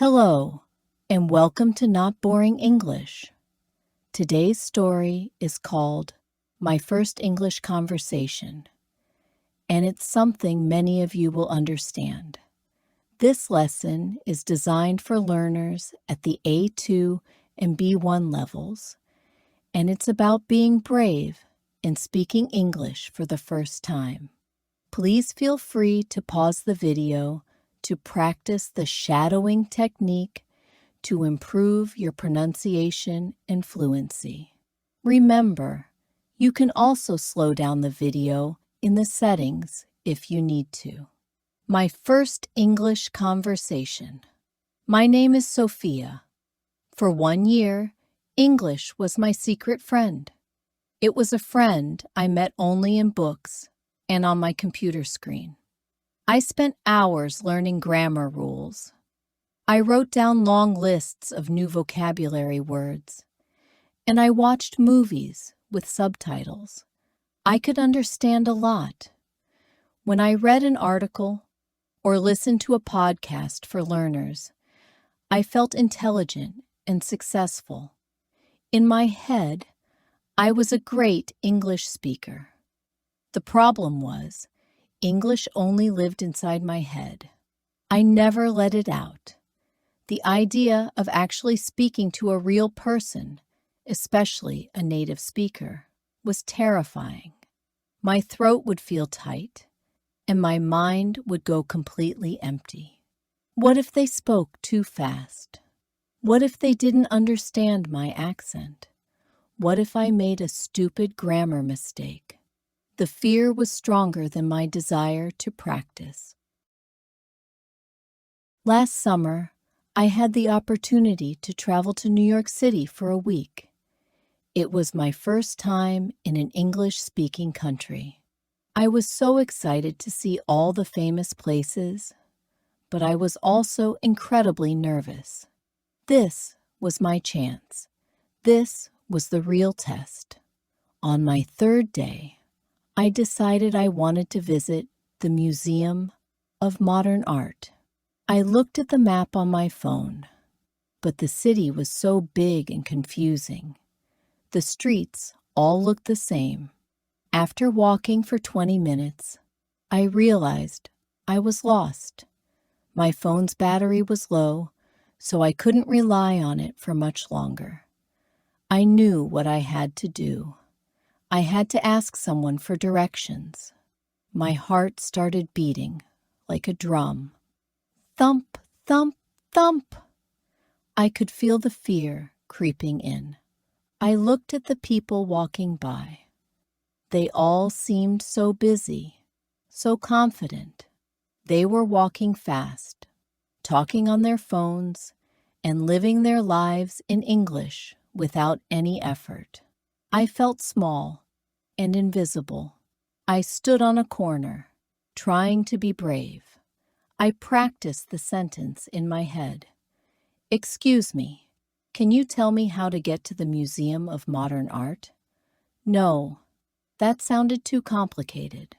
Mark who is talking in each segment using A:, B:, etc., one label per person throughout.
A: Hello, and welcome to Not Boring English. Today's story is called My First English Conversation, and it's something many of you will understand. This lesson is designed for learners at the A2 and B1 levels, and it's about being brave and speaking English for the first time. Please feel free to pause the video to practice the shadowing technique to improve your pronunciation and fluency. Remember, you can also slow down the video in the settings if you need to. My first English conversation. My name is Sophia. For 1 year, English was my secret friend. It was a friend I met only in books and on my computer screen. I spent hours learning grammar rules. I wrote down long lists of new vocabulary words, and I watched movies with subtitles. I could understand a lot. When I read an article or listened to a podcast for learners, I felt intelligent and successful. In my head, I was a great English speaker. The problem was, English only lived inside my head. I never let it out. The idea of actually speaking to a real person, especially a native speaker, was terrifying. My throat would feel tight, and my mind would go completely empty. What if they spoke too fast? What if they didn't understand my accent? What if I made a stupid grammar mistake? The fear was stronger than my desire to practice. Last summer, I had the opportunity to travel to New York City for a week. It was my first time in an English-speaking country. I was so excited to see all the famous places, but I was also incredibly nervous. This was my chance. This was the real test. On my third day, I decided I wanted to visit the Museum of Modern Art. I looked at the map on my phone, but the city was so big and confusing. The streets all looked the same. After walking for 20 minutes, I realized I was lost. My phone's battery was low, so I couldn't rely on it for much longer. I knew what I had to do. I had to ask someone for directions. My heart started beating like a drum. Thump, thump, thump. I could feel the fear creeping in. I looked at the people walking by. They all seemed so busy, so confident. They were walking fast, talking on their phones, and living their lives in English without any effort. I felt small and invisible. I stood on a corner, trying to be brave. I practiced the sentence in my head. "Excuse me, can you tell me how to get to the Museum of Modern Art?" No, that sounded too complicated.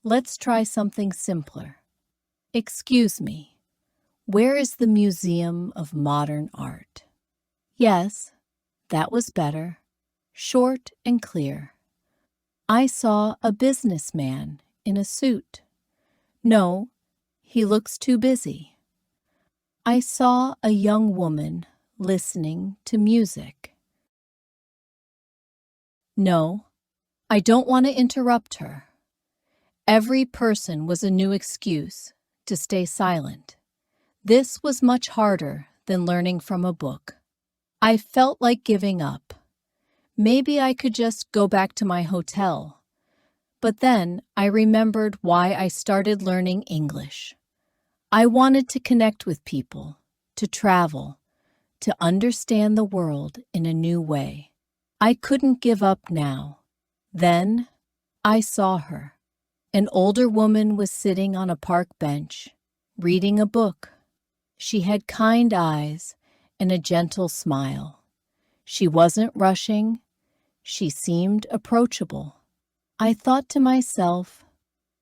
A: Let's try something simpler. "Excuse me, where is the Museum of Modern Art?" Yes, that was better. Short and clear. I saw a businessman in a suit. No, he looks too busy. I saw a young woman listening to music. No, I don't want to interrupt her. Every person was a new excuse to stay silent. This was much harder than learning from a book. I felt like giving up. Maybe I could just go back to my hotel. But then I remembered why I started learning English. I wanted to connect with people, to travel, to understand the world in a new way. I couldn't give up now. Then I saw her. An older woman was sitting on a park bench, reading a book. She had kind eyes and a gentle smile. She wasn't rushing. She seemed approachable. I thought to myself,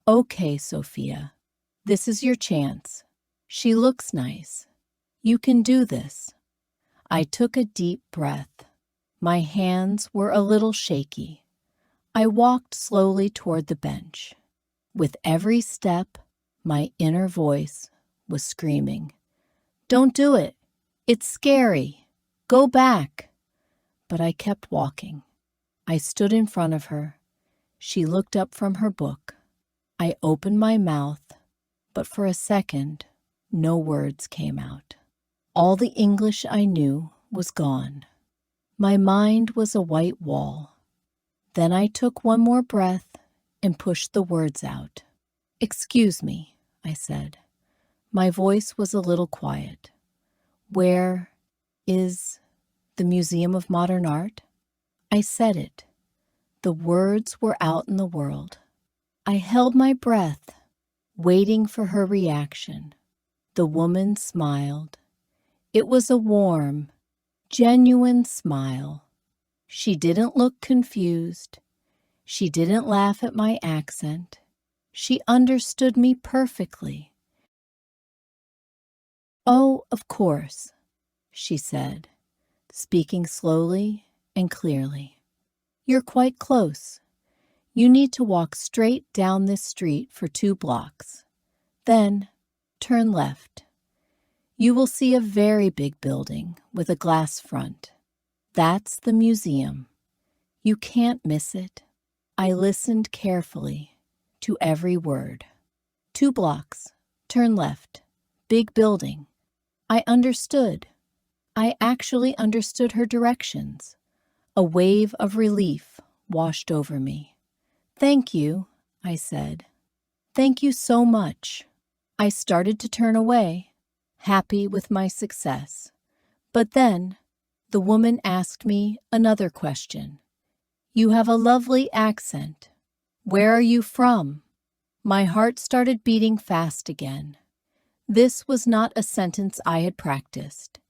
A: "Okay, Sophia, this is your chance. She looks nice. You can do this. I took a deep breath. My hands were a little shaky. I walked slowly toward the bench. With every step, my inner voice was screaming, "Don't do it. It's scary. Go back." But I kept walking. I stood in front of her. She looked up from her book. I opened my mouth, but for a second, no words came out. All the English I knew was gone. My mind was a white wall. Then I took one more breath and pushed the words out. "Excuse me," I said. My voice was a little quiet. "Where is the Museum of Modern Art?" I said it. The words were out in the world. I held my breath, waiting for her reaction. The woman smiled. It was a warm, genuine smile. She didn't look confused. She didn't laugh at my accent. She understood me perfectly. "Oh, of course," she said, speaking slowly and clearly. "You're quite close. You need to walk straight down this street for 2 blocks. Then turn left. You will see a very big building with a glass front. That's the museum. You can't miss it." I listened carefully to every word. 2 blocks. Turn left. Big building. I understood. I actually understood her directions. A wave of relief washed over me. "Thank you," I said. "Thank you so much." I started to turn away, happy with my success. But then the woman asked me another question. "You have a lovely accent. Where are you from?" My heart started beating fast again. This was not a sentence I had practiced.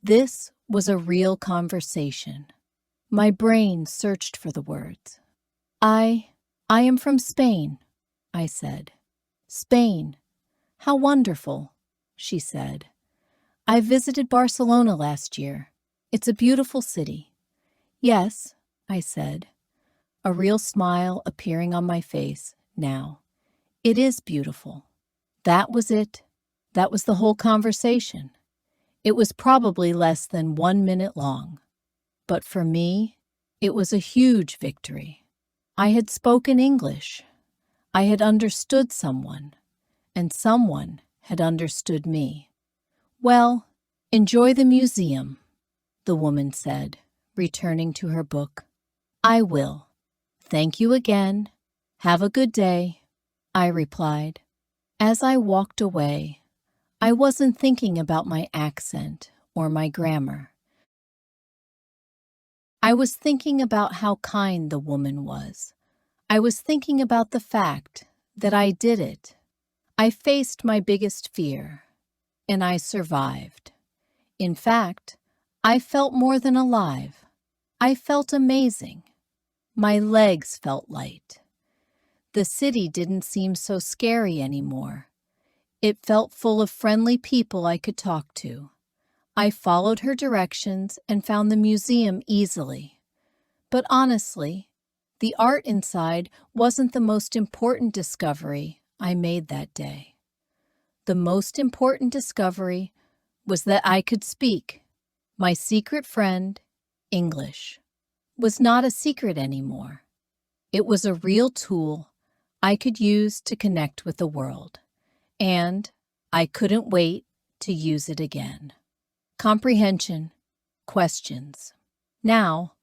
A: This was a real conversation. My brain searched for the words. I am from Spain," I said. "Spain. How wonderful," she said. "I visited Barcelona last year. It's a beautiful city." "Yes," I said, a real smile appearing on my face now. "It is beautiful." That was it. That was the whole conversation. It was probably less than 1 minute long. But for me, it was a huge victory. I had spoken English. I had understood someone, and someone had understood me. "Well, enjoy the museum," the woman said, returning to her book. "I will. Thank you again. Have a good day," I replied. As I walked away, I wasn't thinking about my accent or my grammar. I was thinking about how kind the woman was. I was thinking about the fact that I did it. I faced my biggest fear, and I survived. In fact, I felt more than alive. I felt amazing. My legs felt light. The city didn't seem so scary anymore. It felt full of friendly people I could talk to. I followed her directions and found the museum easily. But honestly, the art inside wasn't the most important discovery I made that day. The most important discovery was that I could speak. My secret friend, English, was not a secret anymore. It was a real tool I could use to connect with the world, and I couldn't wait to use it again. Comprehension. Questions. Now,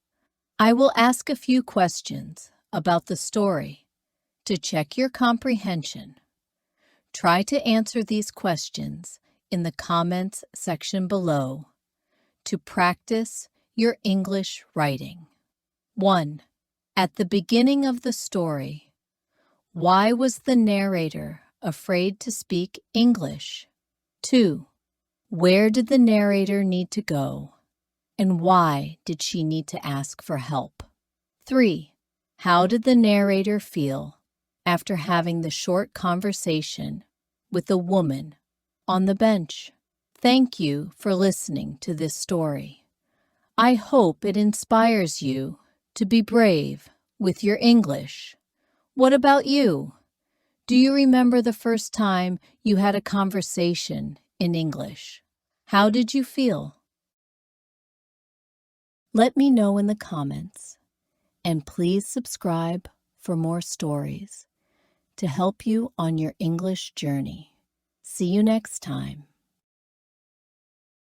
A: I will ask a few questions about the story to check your comprehension. Try to answer these questions in the comments section below to practice your English writing. 1. At the beginning of the story, why was the narrator afraid to speak English? 2. Where did the narrator need to go, and why did she need to ask for help? 3. How did the narrator feel after having the short conversation with the woman on the bench? Thank you for listening to this story. I hope it inspires you to be brave with your English. What about you? Do you remember the first time you had a conversation in English? How did you feel? Let me know in the comments, and please subscribe for more stories to help you on your English journey. See you next time.